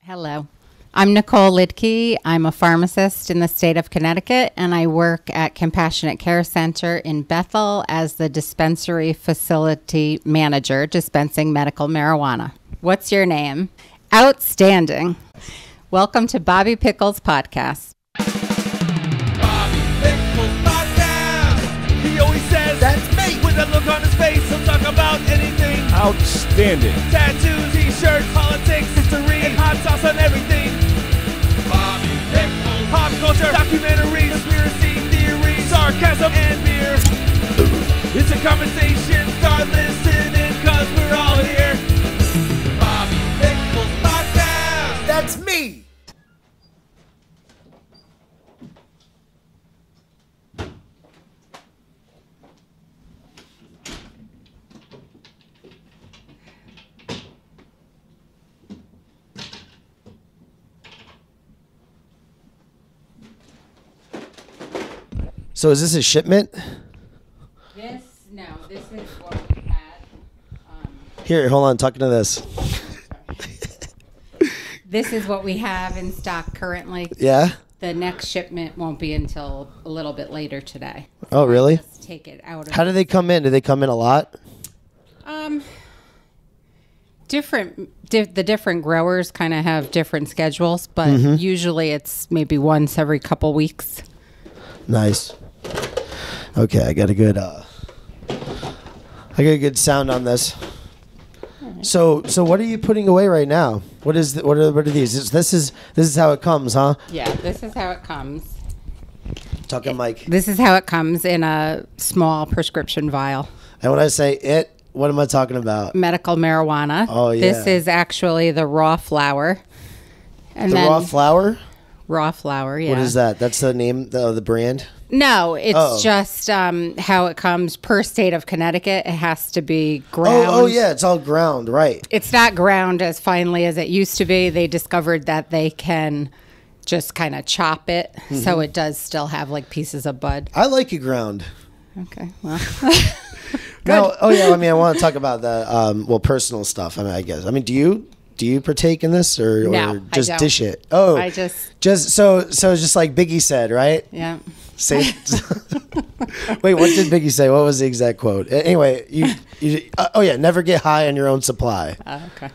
Hello. I'm Nicole Liedke. I'm a pharmacist in the state of Connecticut, and I work at Compassionate Care Center in Bethel as the dispensary facility manager dispensing medical marijuana. What's your name? Outstanding. Welcome to Bobby Pickles Podcast. Bobby Pickles Podcast. He always says, "That's me." With a look on his face, he'll talk about anything. Outstanding. Tattoos, t-shirts, politics, history, and hot sauce on everything. Bobby Pickles. Pop culture, documentaries, conspiracy theories, sarcasm, and beer. It's a conversation. Start listening, cause we're all here. Bobby Pickles Podcast. That's me. So is this a shipment? This is what we had. Here, hold on, talking to this. This is what we have in stock currently. Yeah? The next shipment won't be until a little bit later today. Oh, really? Just take it out of How do they come in? Do they come in a lot? The different growers kind of have different schedules, but usually it's maybe once every couple weeks. Nice. Okay, I got a good sound on this. Right. So what are you putting away right now? What are these? This is how it comes, huh? Yeah, this is how it comes. Talking Mike. This is how it comes in a small prescription vial. And when I say it, what am I talking about? Medical marijuana. Oh, yeah. This is actually the raw flower. And Raw flower? Raw flower, yeah. What is that? That's the name of the brand? No, it's just how it comes per state of Connecticut. It has to be ground. Oh, yeah, it's all ground, right. It's not ground as finely as it used to be. They discovered that they can just kind of chop it, so it does still have like pieces of bud. I like it ground. Okay, well. No, I want to talk about the personal stuff. I guess. Do you partake in this or No, just I don't. dish it? Oh, I just so it's just like Biggie said, right? Yeah. Say, wait, what did Biggie say? What was the exact quote? Anyway, never get high on your own supply. Okay.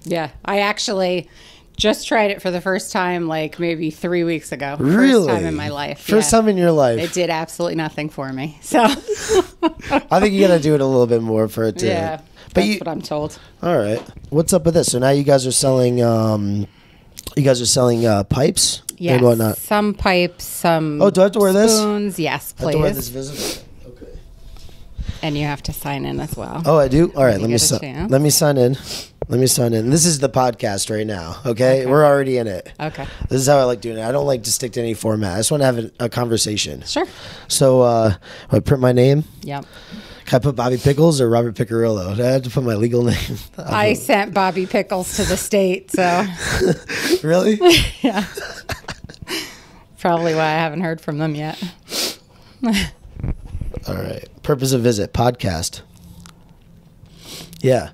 Yeah, I actually just tried it for the first time like maybe 3 weeks ago. Really? First time in my life. First time in your life. It did absolutely nothing for me. So I think you got to do it a little bit more for it to. Yeah. But That's what I'm told. All right. What's up with this? So now you guys are selling pipes Yes. and whatnot. Some pipes, some Oh, do I have to wear this? spoons. Yes, I have to wear this please. visible. Okay. And you have to sign in as well. Oh, I do? All right, let me get a chance. sign in. This is the podcast right now, okay? We're already in it. Okay. This is how I like doing it. I don't like to stick to any format. I just want to have a conversation. Sure. So I print my name. Yep. Can I put Bobby Pickles or Robert Picarillo? Do I have to put my legal name? I sent Bobby Pickles to the state, so Really? yeah. Probably why I haven't heard from them yet. All right. Purpose of visit, podcast. Yeah.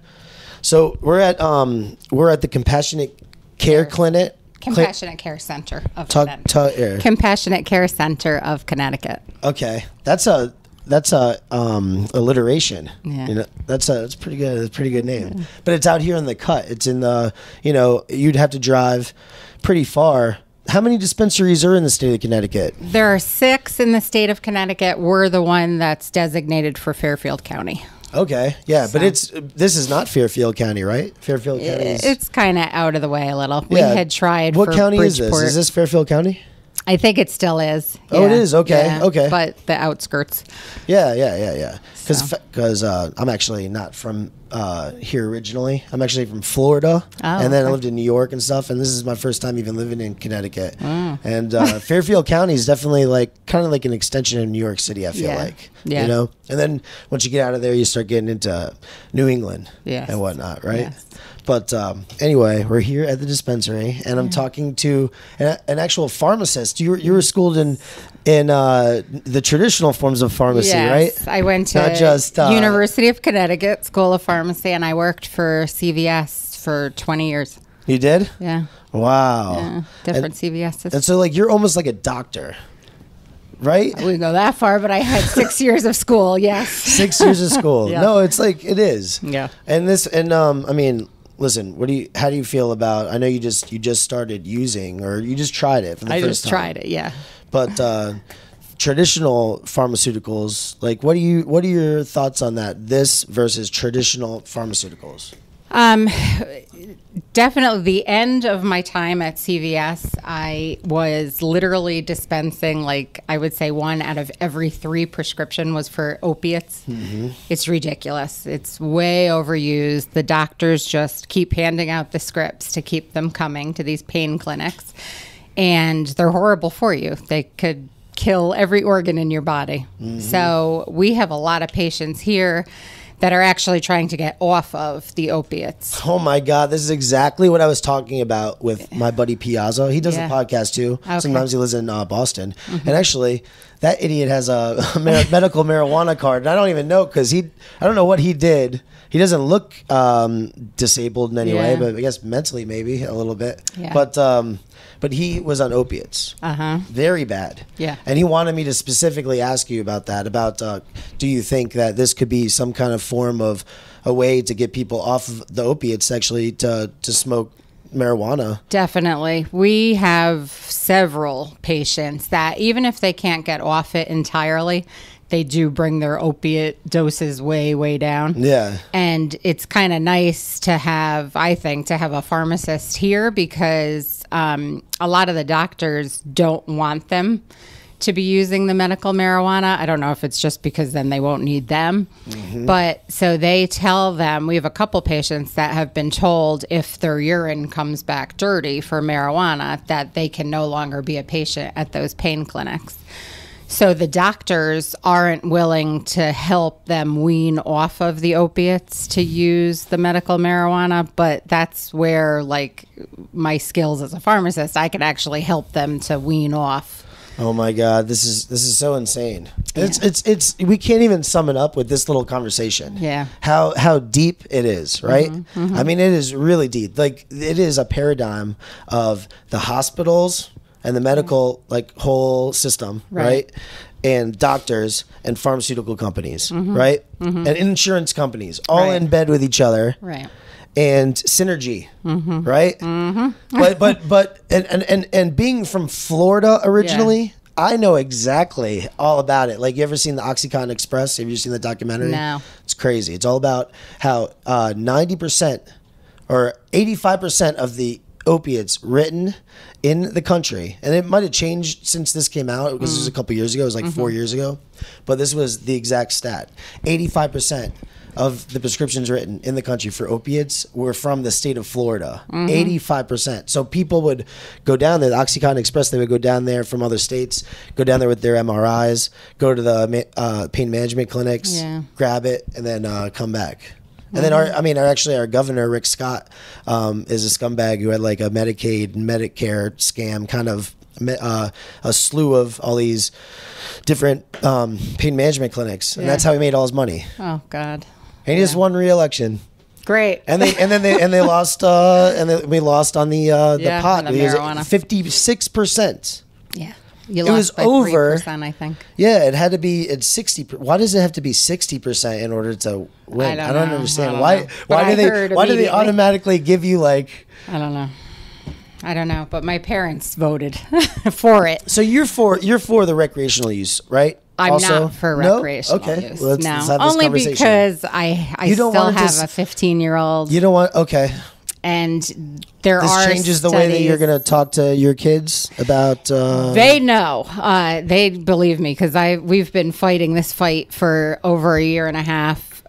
So we're at the Compassionate Care Clinic. Compassionate Care Center of Connecticut. Compassionate. Compassionate Care Center of Connecticut. Okay. That's a alliteration. Yeah. You know, that's pretty good. That's a pretty good name. Yeah. But it's out here in the cut. It's in the, you'd have to drive pretty far. How many dispensaries are in the state of Connecticut? There are 6 in the state of Connecticut. We're the one that's designated for Fairfield County. Okay. Yeah, but this is not Fairfield County, right? Fairfield County is... It's kind of out of the way a little. We Yeah. had tried What for county Bridgeport. is this? Is this Fairfield County? I think it still is. Oh, it is? Okay, Yeah. okay. But the outskirts. Yeah. Because I'm actually not from here originally. I'm actually from Florida, and then I lived in New York and stuff. And this is my first time even living in Connecticut. And Fairfield County is definitely kind of like an extension of New York City. I feel like, Yeah. And then once you get out of there, you start getting into New England and whatnot, right? Yes. But anyway, we're here at the dispensary, and I'm talking to an actual pharmacist. You were schooled in the traditional forms of pharmacy, right? I went to Not just, University of Connecticut School of Pharmacy, and I worked for CVS for 20 years. You did? Yeah. Wow. Yeah. Different CVSs. And so, like, you're almost like a doctor, right? I wouldn't go that far, but I had 6 years of school. Yes. 6 years of school. Yeah. No, it's like it is. Yeah. And I mean, listen, how do you feel about? I know you just started using, or you just tried it for the first time. I just tried it. Yeah. But traditional pharmaceuticals, like, what are your thoughts on that? This versus traditional pharmaceuticals. Definitely the end of my time at CVS, I was literally dispensing, like, I would say 1 out of every 3 prescription was for opiates. Mm-hmm. It's ridiculous. It's way overused. The doctors just keep handing out the scripts to keep them coming to these pain clinics. And they're horrible for you. They could kill every organ in your body. Mm-hmm. So we have a lot of patients here that are actually trying to get off of the opiates. Oh my God, this is exactly what I was talking about with my buddy Piazza. He does a podcast too. Okay. Sometimes he lives in Boston. Mm-hmm. And actually, that idiot has a medical marijuana card. And I don't even know because I don't know what he did. He doesn't look disabled in any way, but I guess mentally maybe a little bit. Yeah. But he was on opiates. Very bad. Yeah. And he wanted me to specifically ask you about that, do you think that this could be some kind of form of a way to get people off of the opiates actually to smoke marijuana? Definitely. We have several patients that even if they can't get off it entirely, they do bring their opiate doses way, way down. Yeah. And it's kind of nice to have, I think, to have a pharmacist here because a lot of the doctors don't want them to be using the medical marijuana. I don't know if it's just because then they won't need them. Mm-hmm. But so they tell them, we have a couple patients that have been told if their urine comes back dirty for marijuana, that they can no longer be a patient at those pain clinics. So the doctors aren't willing to help them wean off of the opiates to use the medical marijuana, but that's where, like, my skills as a pharmacist, I could actually help them to wean off. Oh my God, this is so insane. It's we can't even sum it up with this little conversation. Yeah. How deep it is, right? Mm-hmm, mm-hmm. I mean, it is really deep. Like, it is a paradigm of the hospitals and the medical, like, whole system, right? And doctors and pharmaceutical companies, right? Mm-hmm. And insurance companies, all in bed with each other. Right. And synergy, right? Mm-hmm. But and being from Florida originally, I know exactly all about it. Like, you ever seen the Oxycontin Express? Have you seen the documentary? No. It's crazy. It's all about how 90% or 85% of the opiates written in the country, and it might have changed since this came out because it was a couple years ago. It was like 4 years ago, but this was the exact stat. 85% of the prescriptions written in the country for opiates were from the state of Florida. 85%. So people would go down there, the Oxycontin Express, they would go down there from other states, go down there with their MRIs, go to the pain management clinics, grab it, and then come back. And then our governor, Rick Scott, is a scumbag who had like a Medicaid, Medicare scam, kind of a slew of all these different pain management clinics, and that's how he made all his money. Oh God! And he just won re-election. Great. And they lost we lost on the pot. The marijuana. 56%. Yeah. It was over 3%, I think. Yeah, it had to be at 60. Why does it have to be 60% in order to win? I don't understand. Why do they automatically give you, like? I don't know. But my parents voted for it. So you're for the recreational use, right? I'm not for recreational use. Well, let's have this only because I still have a 15-year-old. You don't want And this changes the way that you're going to talk to your kids about. They know. They believe me because we've been fighting this fight for over a year and a half.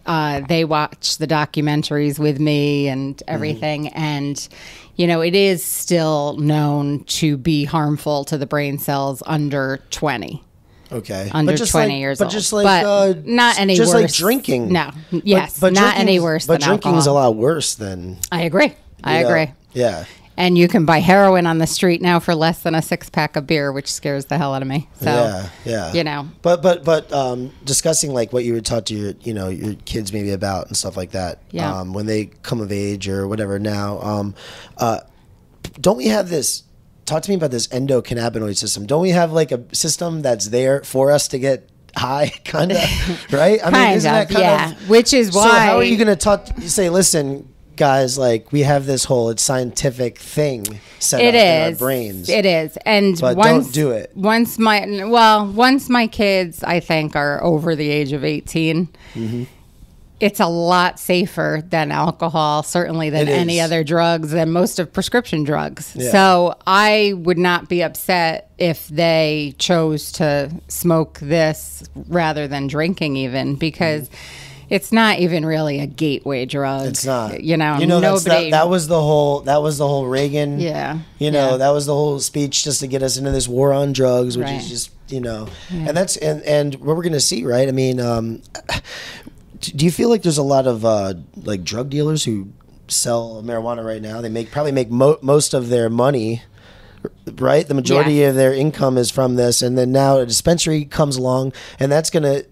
They watch the documentaries with me and everything, and it is still known to be harmful to the brain cells under 20. Okay. Under 20 years old. But just like not any just worse. Like drinking. No. Yes. But not any worse than alcohol. But drinking is a lot worse than. I agree. I agree. Yeah. And you can buy heroin on the street now for less than a 6-pack of beer, which scares the hell out of me. So, yeah. You know. But discussing like what you would talk to your kids maybe about and stuff like that. Yeah. When they come of age or whatever now. Don't we have this? Talk to me about this endocannabinoid system. Don't we have like a system that's there for us to get high, kind of, right? I mean, isn't that kind of? Which is why. So how are you going to say, listen, guys, like we have this whole scientific thing set up in our brains. It is. And but don't do it. Once my kids, I think, are over the age of 18, it's a lot safer than alcohol, certainly than any other drugs, than most of prescription drugs. Yeah. So I would not be upset if they chose to smoke this rather than drinking even, because it's not even really a gateway drug. It's not. Nobody. That was the whole Reagan. Yeah. That was the whole speech just to get us into this war on drugs, which is just and that's and what we're gonna see, right? I mean, do you feel like there's a lot of like drug dealers who sell marijuana right now? They probably make most of their money, right? The majority of their income is from this, and then now a dispensary comes along, and that's gonna.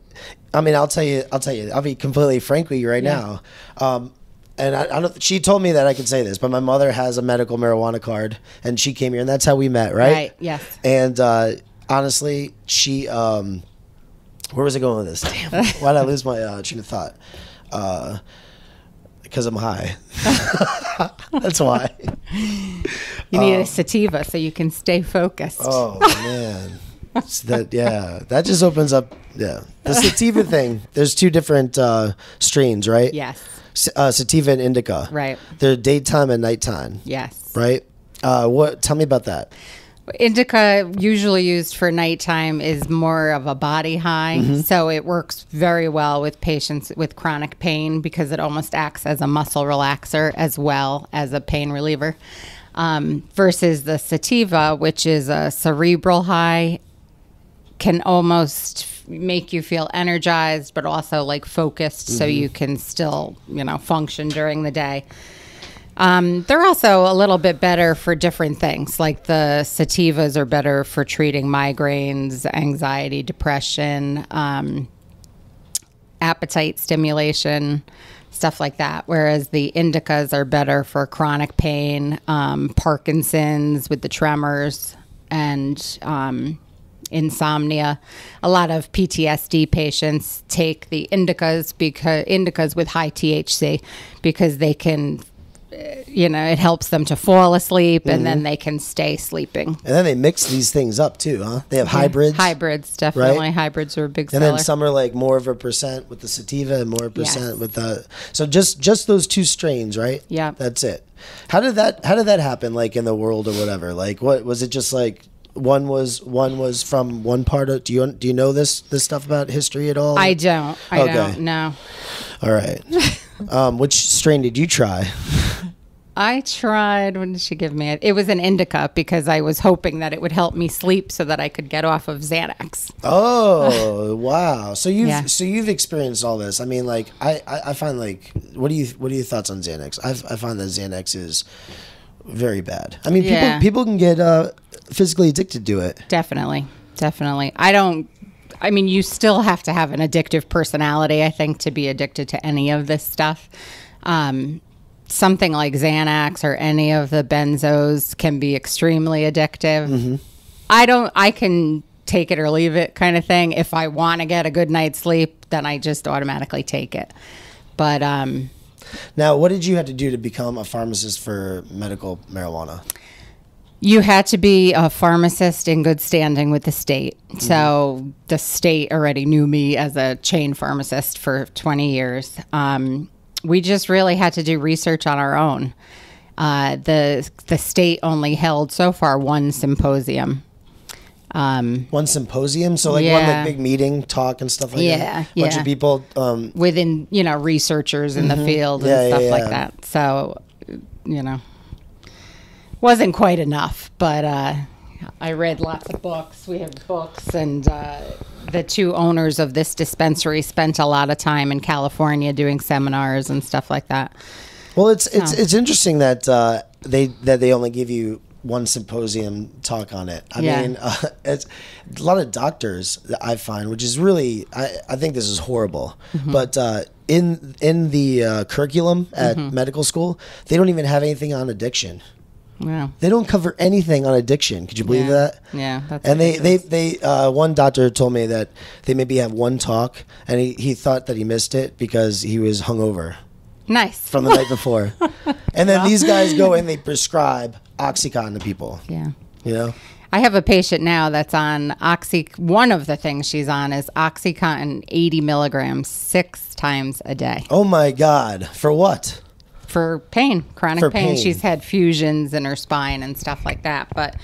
I mean, I'll be completely frank with you right now. And I don't. She told me that I could say this, but my mother has a medical marijuana card, and she came here, and that's how we met, right? Right. Yes. And honestly, she. Where was I going with this? Damn. Why did I lose my train of thought? Because I'm high. That's why. You need a sativa so you can stay focused. Oh man. That just opens up. The sativa thing. There's two different strains, right? Yes. Sativa and indica. Right. They're daytime and nighttime. Yes. Right. Tell me about that. Indica, usually used for nighttime, is more of a body high, so it works very well with patients with chronic pain because it almost acts as a muscle relaxer as well as a pain reliever. Versus the sativa, which is a cerebral high, can almost make you feel energized, but also like focused, so you can still, function during the day. They're also a little bit better for different things. Like the sativas are better for treating migraines, anxiety, depression, appetite stimulation, stuff like that. Whereas the indicas are better for chronic pain, Parkinson's with the tremors, and insomnia. A lot of PTSD patients take the indicas with high THC because they can, it helps them to fall asleep and then they can stay sleeping. And then they mix these things up too, huh? They have hybrids. Hybrids, definitely. Right? Hybrids are a big seller. And then some are like more of a percent with the sativa and more percent with the. So just those two strains, right? Yeah. That's it. How did that happen? Like in the world or whatever? Like what was it? Just like one was from one part of. Do you know this stuff about history at all? I don't. I don't. No. All right. Which strain did you try? I tried. What did she give me? It was an indica because I was hoping that it would help me sleep so that I could get off of Xanax. Oh wow! So you've experienced all this. I mean, like I find like what are your thoughts on Xanax? I find that Xanax is very bad. I mean, people can get physically addicted to it. Definitely. I mean, you still have to have an addictive personality, I think, to be addicted to any of this stuff. Something like Xanax or any of the benzos can be extremely addictive. I can take it or leave it kind of thing. If I want to get a good night's sleep, then I just automatically take it. But now, what did you have to do to become a pharmacist for medical marijuana? You had to be a pharmacist in good standing with the state. So the state already knew me as a chain pharmacist for 20 years. We just really had to do research on our own. The state only held so far one symposium. One symposium? So like one like big meeting, talk and stuff like that? Yeah. Bunch of people. Within, researchers in the field and stuff like that. So, wasn't quite enough, but I read lots of books. We have books, and the two owners of this dispensary spent a lot of time in California doing seminars and stuff like that. Well, it's interesting that they only give you one symposium talk on it. I mean, it's a lot of doctors that I find, which is really, I think this is horrible. But in the curriculum at medical school, they don't even have anything on addiction. Yeah. They don't cover anything on addiction. Could you believe that? Yeah. That's and they one doctor told me that they maybe have one talk, and he thought that he missed it because he was hungover. Nice. From the night before. And then these guys go and they prescribe OxyContin to people. Yeah. You know? I have a patient now that's on one of the things she's on is OxyContin 80 milligrams 6 times a day. Oh my God. For what? For pain, chronic For pain. pain. She's had fusions in her spine and stuff like that. But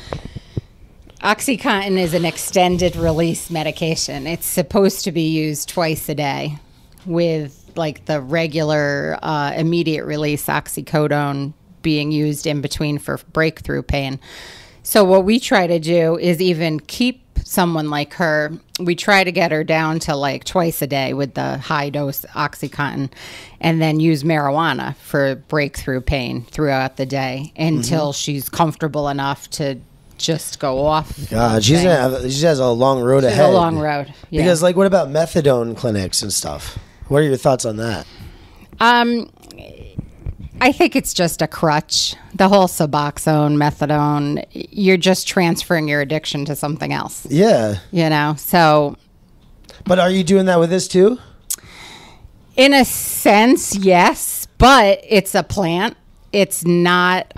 OxyContin is an extended release medication. It's supposed to be used twice a day with like the regular immediate release oxycodone being used in between for breakthrough pain. So what we try to do is even keep someone like her, we try to get her down to like twice a day with the high dose OxyContin, and then use marijuana for breakthrough pain throughout the day until she's comfortable enough to just go off. God, she has a long road ahead. A long road. Yeah. Because like, what about methadone clinics and stuff? What are your thoughts on that? I think it's just a crutch. The whole Suboxone, methadone, you're just transferring your addiction to something else. Yeah. You know, so. But are you doing that with this too? In a sense, yes, but it's a plant. It's not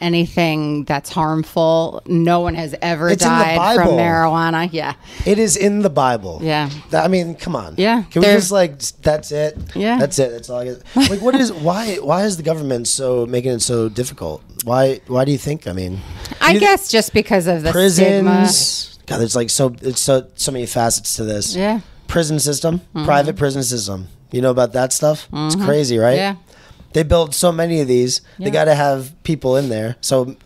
anything that's harmful. No one has ever died from marijuana. Yeah. It is in the Bible. Yeah. I mean, come on. Yeah. Can we just like, that's it? Yeah. That's it. That's all I get. Like, why is the government making it so difficult? Why do you think? I mean, I guess just because of the prisons. stigma. God, there's like so many facets to this. Yeah. Prison system, private prison system. You know about that stuff? It's crazy, right? Yeah. They build so many of these. Yeah. They got to have people in there. So,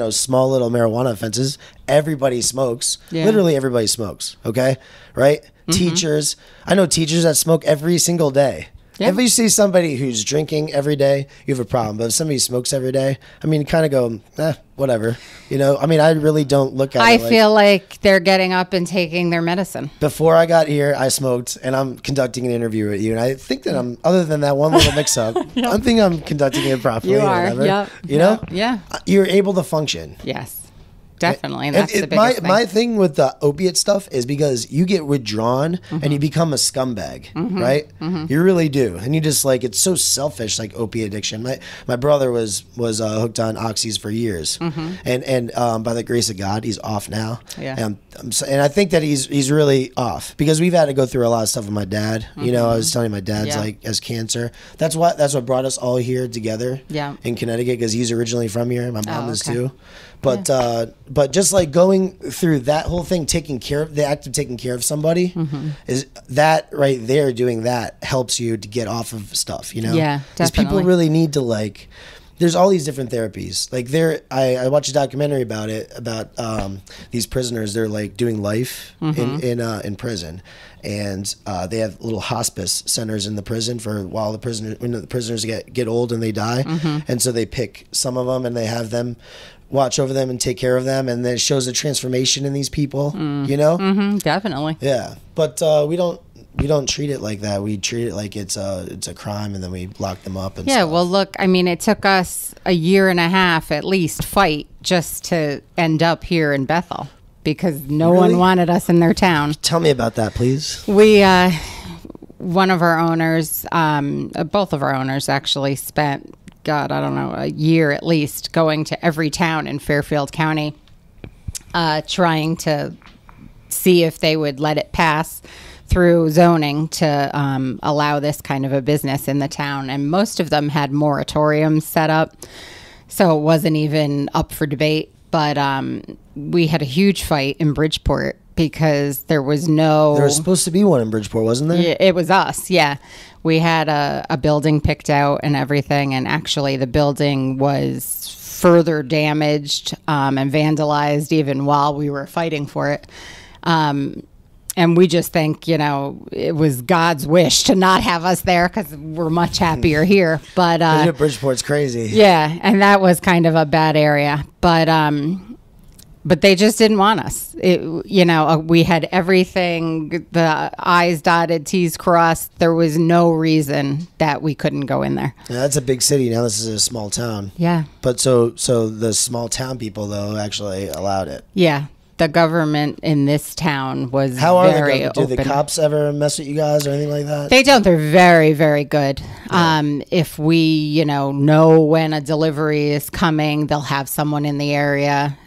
small little marijuana offenses. Everybody smokes. Yeah. Literally everybody smokes. Okay? Right? Teachers. I know teachers that smoke every single day. Yeah. If you see somebody who's drinking every day, you have a problem. But if somebody smokes every day, I mean, you kind of go, whatever. You know, I mean, I really don't look at it. I feel like they're getting up and taking their medicine. Before I got here, I smoked, and I'm conducting an interview with you. And I think that other than that one little mix-up, I think I'm conducting it properly. You are, whatever. yep. You know? Yeah. You're able to function. Yes. Definitely. And that's the biggest thing. My thing with the opiate stuff is because you get withdrawn and you become a scumbag, right? You really do. And you just like, it's so selfish, like opiate addiction. My brother was hooked on oxys for years. And by the grace of God, he's off now. Yeah. And I think that he's really off because we've had to go through a lot of stuff with my dad. You know, I was telling my dad's like has cancer. That's what brought us all here together in Connecticut because he's originally from here. My mom is too. But just like going through that whole thing, taking care of somebody is that right there. Doing that helps you to get off of stuff, you know? Yeah, because people really need to like. There's all these different therapies. Like I watched a documentary about it about these prisoners. They're like doing life in prison, and they have little hospice centers in the prison for while the prisoners get old and they die, and so they pick some of them and they have them watch over them and take care of them, and then it shows the transformation in these people. You know, definitely. Yeah, but we don't treat it like that. We treat it like it's a crime, and then we lock them up. And stuff. Well, look, I mean, it took us a year and a half at least fight just to end up here in Bethel because no one wanted us in their town. Tell me about that, please. We, one of our owners, both of our owners actually spent, God, I don't know, a year at least going to every town in Fairfield County, trying to see if they would let it pass through zoning to allow this kind of a business in the town. And most of them had moratoriums set up, so it wasn't even up for debate. But we had a huge fight in Bridgeport because there was no... There was supposed to be one in Bridgeport, wasn't there? It was us, yeah. We had a building picked out and everything, and actually the building was further damaged and vandalized even while we were fighting for it. And we just think, you know, it was God's wish to not have us there because we're much happier here. But Bridgeport's crazy. Yeah, and that was kind of a bad area. But they just didn't want us. We had everything, the I's dotted, T's crossed. There was no reason that we couldn't go in there. Yeah, that's a big city. Now this is a small town. Yeah. But so the small town people, though, actually allowed it. Yeah. The government in this town was How are very they? open. Do the cops ever mess with you guys or anything like that? They don't. They're very, very good. Yeah. If we, know when a delivery is coming, they'll have someone in the area.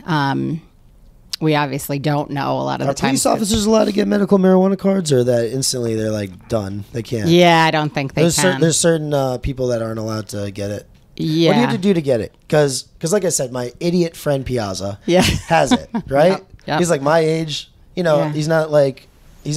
We obviously don't know a lot of the time. Are police officers allowed to get medical marijuana cards, or that instantly they're like done? They can't. Yeah, I don't think they can. There's certain people that aren't allowed to get it. Yeah. What do you have to do to get it? Because like I said, my idiot friend Piazza has it, right? Yep. He's like my age. He's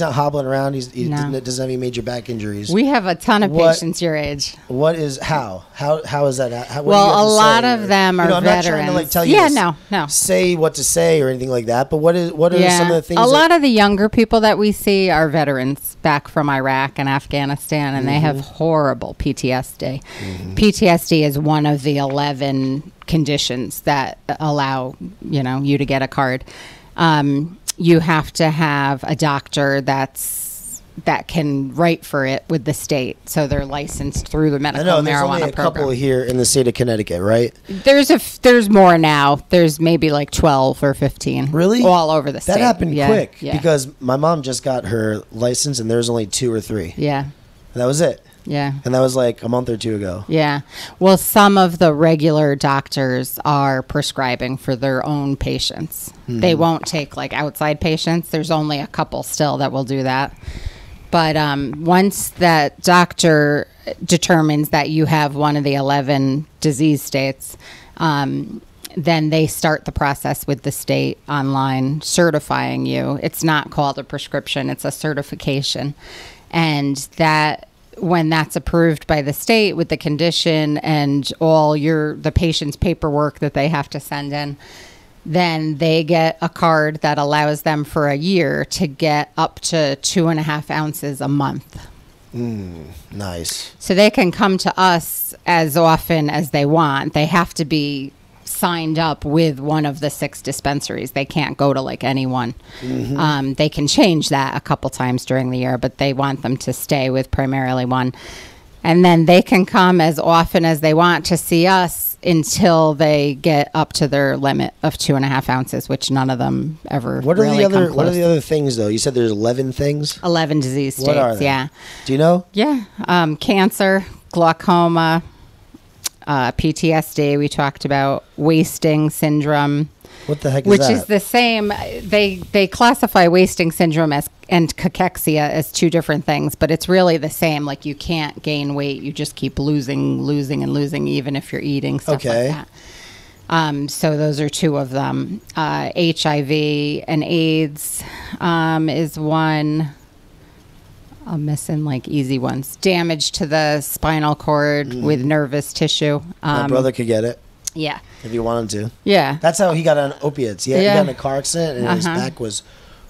not hobbling around. He doesn't have any major back injuries. We have a ton of patients your age. What is how is that? A lot of them are I'm veterans. not trying to tell you no. say what to say or anything like that. But what are some of the things? A lot of the younger people that we see are veterans back from Iraq and Afghanistan, and they have horrible PTSD. Mm-hmm. PTSD is one of the 11 conditions that allow you to get a card. You have to have a doctor that can write for it with the state, so they're licensed through the medical marijuana program. There's only a couple here in the state of Connecticut, right? There's more now. There's maybe like 12 or 15. Really? All over the state. That happened quick because my mom just got her license, and there's only 2 or 3. Yeah. And that was it. Yeah. And that was like a month or 2 ago. Yeah. Well, some of the regular doctors are prescribing for their own patients. They won't take like outside patients. There's only a couple still that will do that. But once that doctor determines that you have one of the 11 disease states, then they start the process with the state online certifying you. It's not called a prescription. It's a certification. And when that's approved by the state with the condition and all the patient's paperwork that they have to send in, then they get a card that allows them for a year to get up to 2.5 ounces a month. Nice. So they can come to us as often as they want. They have to be signed up with one of the 6 dispensaries. They can't go to like anyone. Mm-hmm. They can change that a couple times during the year, but they want them to stay with primarily one. And then they can come as often as they want to see us until they get up to their limit of 2.5 ounces, which none of them ever What are really the other come What are close. the other things though? You said there's 11 things. 11 disease states. What are they? Yeah. Do you know? Yeah. Cancer, glaucoma, PTSD. We talked about wasting syndrome. What the heck is Which that? is the same. They classify wasting syndrome and cachexia as 2 different things, but it's really the same. Like you can't gain weight. You just keep losing, even if you're eating stuff like that. So those are 2 of them. HIV and AIDS is one. I'm missing like easy ones. Damage to the spinal cord with nervous tissue. My brother could get it. Yeah. If you want him to. Yeah. That's how he got on opiates. He got in a car accident and his back was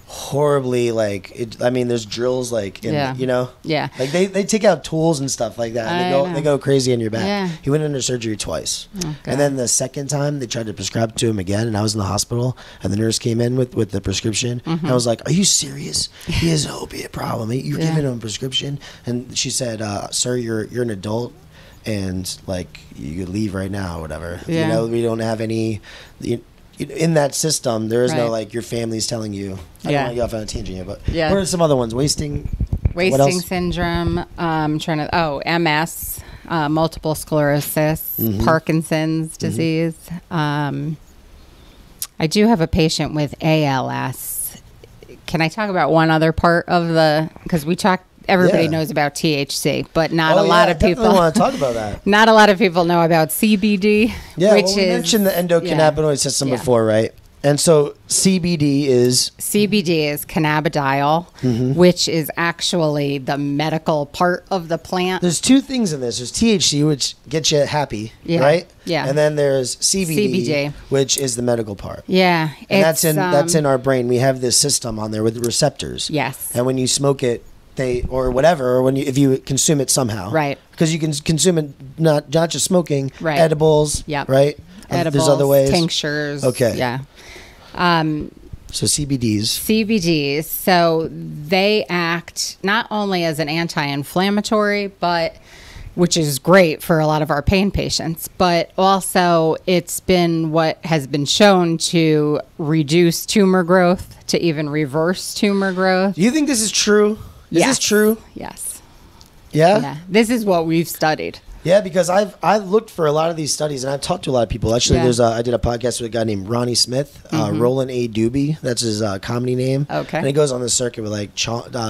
horribly there's drills like in Yeah. like they take out tools and stuff like that and they go crazy in your back. Yeah. He went under surgery twice. Oh, and then the second time they tried to prescribe to him again, and I was in the hospital and the nurse came in with the prescription and I was like, are you serious? He has an opiate problem. You're giving him a prescription? And she said, sir, you're an adult and like you could leave right now or whatever. We don't have any in that system. There is no like your family's telling you. I don't want to get off on a tangent here, but what are some other ones? Wasting syndrome. MS, multiple sclerosis, Parkinson's disease. I do have a patient with ALS. Can I talk about one other part of because we talked. Everybody knows about THC, but not a lot of people want to talk about that. Not a lot of people know about CBD, Yeah, we mentioned the endocannabinoid system before, right? And so CBD is cannabidiol, which is actually the medical part of the plant. There's two things in this. There's THC, which gets you happy, right? Yeah. And then there's CBD, which is the medical part. Yeah. And that's in our brain. We have this system on there with receptors. Yes. And when you smoke it, if you consume it somehow, right? Because you can consume it not just smoking, right? Edibles, right? Edibles, there's other ways, tinctures, okay, yeah. So CBDs, so they act not only as an anti-inflammatory, but which is great for a lot of our pain patients, but also it's been what has been shown to reduce tumor growth, to even reverse tumor growth. Do you think this is true? Is this true? Yes. Yeah? This is what we've studied. Yeah, because I've looked for a lot of these studies, and I've talked to a lot of people. Actually, I did a podcast with a guy named Ronnie Smith, Roland A. Doobie. That's his comedy name. Okay. And he goes on the circuit with like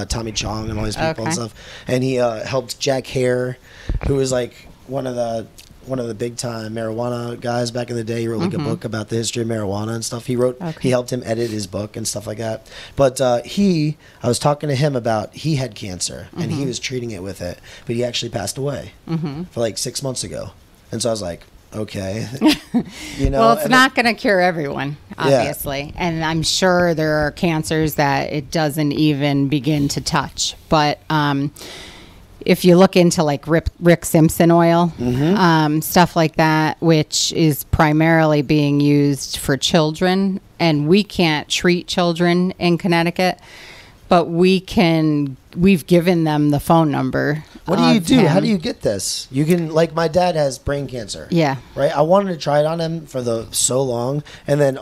Tommy Chong and all these people and stuff. And he helped Jack Hare, who was like one of the big time marijuana guys back in the day. He wrote like a book about the history of marijuana and stuff. He helped him edit his book and stuff like that. But I was talking to him about, he had cancer and he was treating it with it, but he actually passed away for like 6 months ago. And so I was like, okay, well, it's not going to cure everyone, obviously. Yeah. And I'm sure there are cancers that it doesn't even begin to touch. But, if you look into like Rick Simpson oil, stuff like that, which is primarily being used for children, and we can't treat children in Connecticut, but we've given them the phone number. What do you do? How do you get this? You can, like, my dad has brain cancer. Yeah. Right? I wanted to try it on him for so long. And then,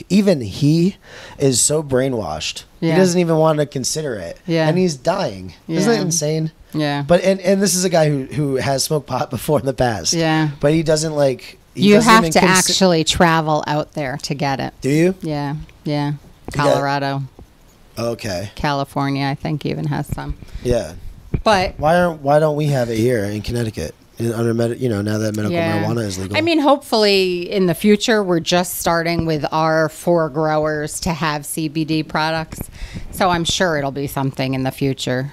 even he is so brainwashed. Yeah. He doesn't even want to consider it. Yeah. And he's dying. Yeah. Isn't that insane? Yeah. But, and this is a guy who has smoked pot before in the past. Yeah. But he doesn't, you have to actually travel out there to get it. Do you? Yeah. Yeah. Colorado. Okay. California, I think, even has some. Yeah. But why don't we have it here in Connecticut? Now that medical marijuana is legal. I mean, hopefully in the future, we're just starting with our 4 growers to have CBD products. So I'm sure it'll be something in the future.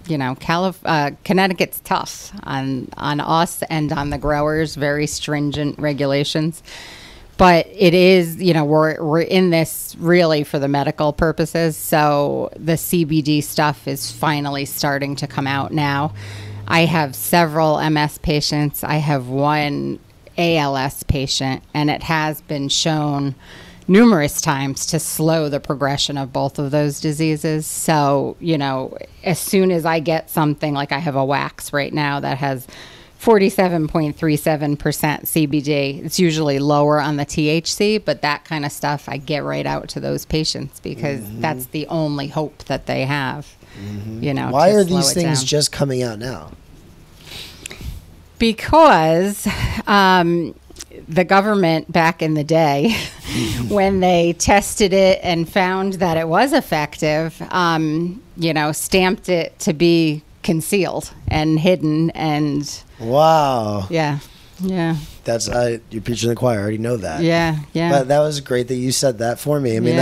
Connecticut's tough on us and on the growers, very stringent regulations. But it is, we're in this really for the medical purposes. So the CBD stuff is finally starting to come out now. I have several MS patients. I have one ALS patient, and it has been shown numerous times to slow the progression of both of those diseases. So, as soon as I get something, like I have a wax right now that has 47.37% CBD. It's usually lower on the THC, but that kind of stuff I get right out to those patients because that's the only hope that they have. Why are these things just coming out now? Because the government back in the day, when they tested it and found that it was effective, stamped it to be concealed and hidden and that's you're preaching to the choir. I already know that. But that was great that you said that for me. I mean,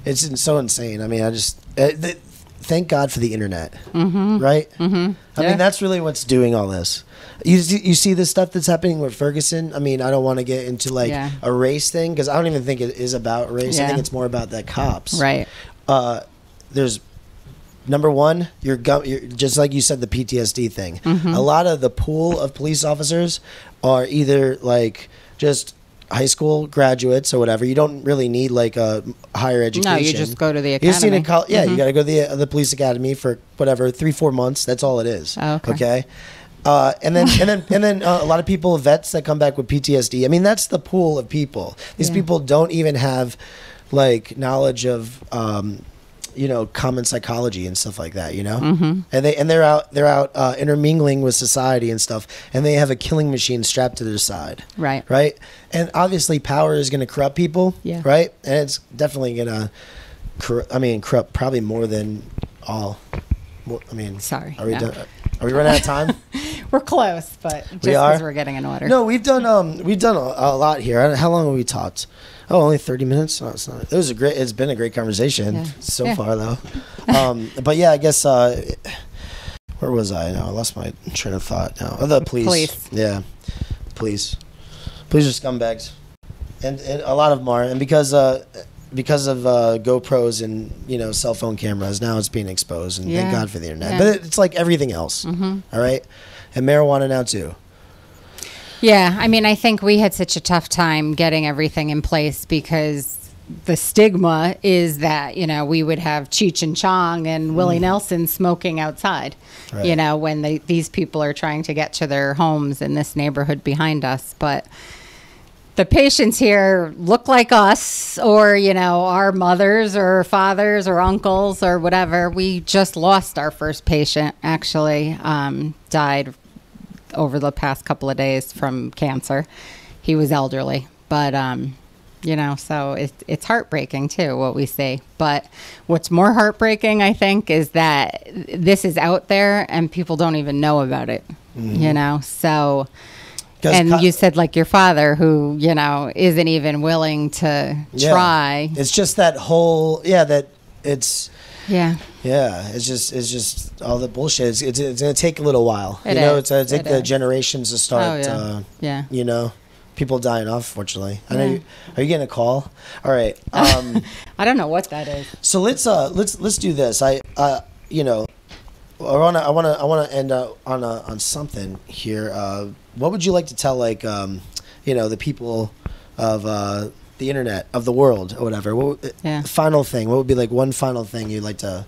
it's so insane. I mean, thank God for the internet, right? I mean, that's really what's doing all this. You see this stuff that's happening with Ferguson. I mean, I don't want to get into a race thing because I don't even think it is about race. I think it's more about the cops, right? There's number one, you're just like you said, the PTSD thing. A lot of the pool of police officers are either just high school graduates or whatever. You don't really need a higher education. No, you just go to the academy. You got to go to the police academy for whatever 3-4 months. That's all it is. Oh, okay. And then a lot of people, vets that come back with PTSD. I mean, that's the pool of people. These people don't even have knowledge of common psychology and stuff like that, and they're out intermingling with society and stuff, and they have a killing machine strapped to their side, right, and obviously power is going to corrupt people, right, and it's definitely going to corrupt probably more than all. Sorry, are we done? Are we running out of time? We're close, but just because we're getting an order. No, we've done a lot here. How long have we talked? Oh, only 30 minutes. No, it's not. It's been a great conversation so far, though. But yeah, I guess where was I? Now I lost my train of thought. Now the police. Yeah, police are scumbags, and a lot of them are. And because of GoPros and cell phone cameras, now it's being exposed. And thank God for the internet. But it's like everything else. All right, and marijuana now too. Yeah, I mean, I think we had such a tough time getting everything in place because the stigma is that, we would have Cheech and Chong and Willie Nelson smoking outside, when these people are trying to get to their homes in this neighborhood behind us. But the patients here look like us or, our mothers or fathers or uncles or whatever. We just lost our first patient, actually, died over the past couple of days from cancer. He was elderly, but so it's heartbreaking too what we see. But what's more heartbreaking, I think, is that this is out there and people don't even know about it. So and you said like your father who isn't even willing to try. It's just that whole that it's Yeah, it's just all the bullshit. It's going to take a little while. It's going to take the generations to start. People dying off, fortunately. I know. Are you getting a call? All right. I don't know what that is. So let's do this. I want to end on something here. What would you like to tell the people of the internet, of the world or whatever? Final thing. What would be like one final thing you'd like to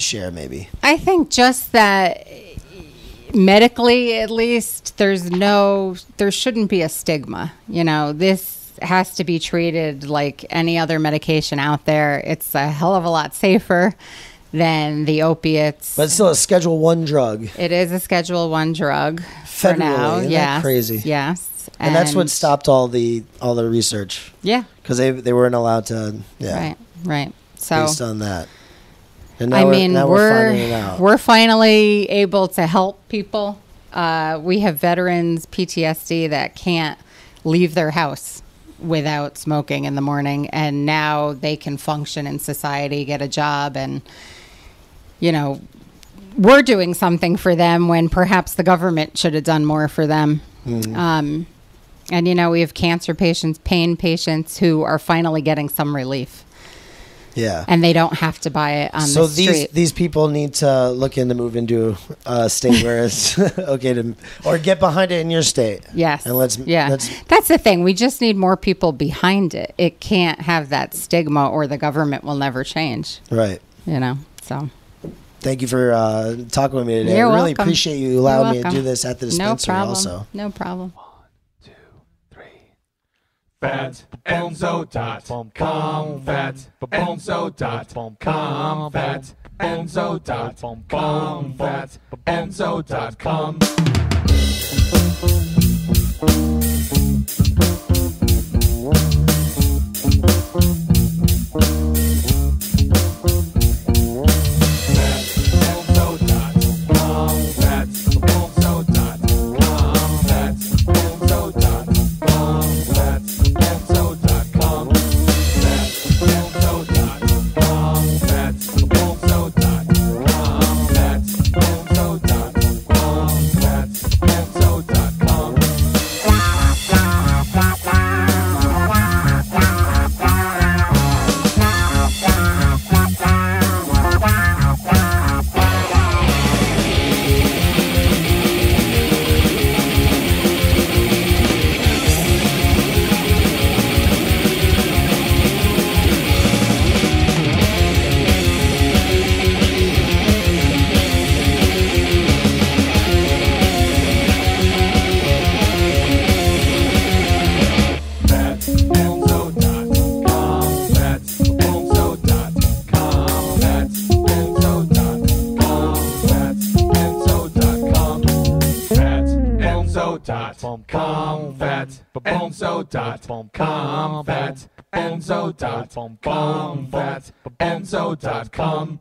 share maybe? I think just that medically, at least, there shouldn't be a stigma. This has to be treated like any other medication out there. It's a hell of a lot safer than the opiates. But it's still a Schedule 1 drug. It is a Schedule 1 drug for Federally, now. Isn't that crazy? Yes. And that's what stopped all the research. Yeah. Because they weren't allowed to. Yeah. Right. So based on that. And now we're finding it out. We're finally able to help people. We have veterans PTSD that can't leave their house without smoking in the morning, and now they can function in society, get a job, and we're doing something for them when perhaps the government should have done more for them. And we have cancer patients, pain patients who are finally getting some relief. Yeah. And they don't have to buy it on the street. So these people need to look into move into a state where it's okay to, or get behind it in your state. Yes. And let's that's the thing. We just need more people behind it. It can't have that stigma or the government will never change. Right. So. Thank you for talking with me today. You're I really welcome. appreciate you allowing me to do this at the dispensary also. No problem. Fatbenzo.com, fatbenzo.com, fatbenzo.com, fatbenzo.com. fatbenzo.com, fatbenzo.com.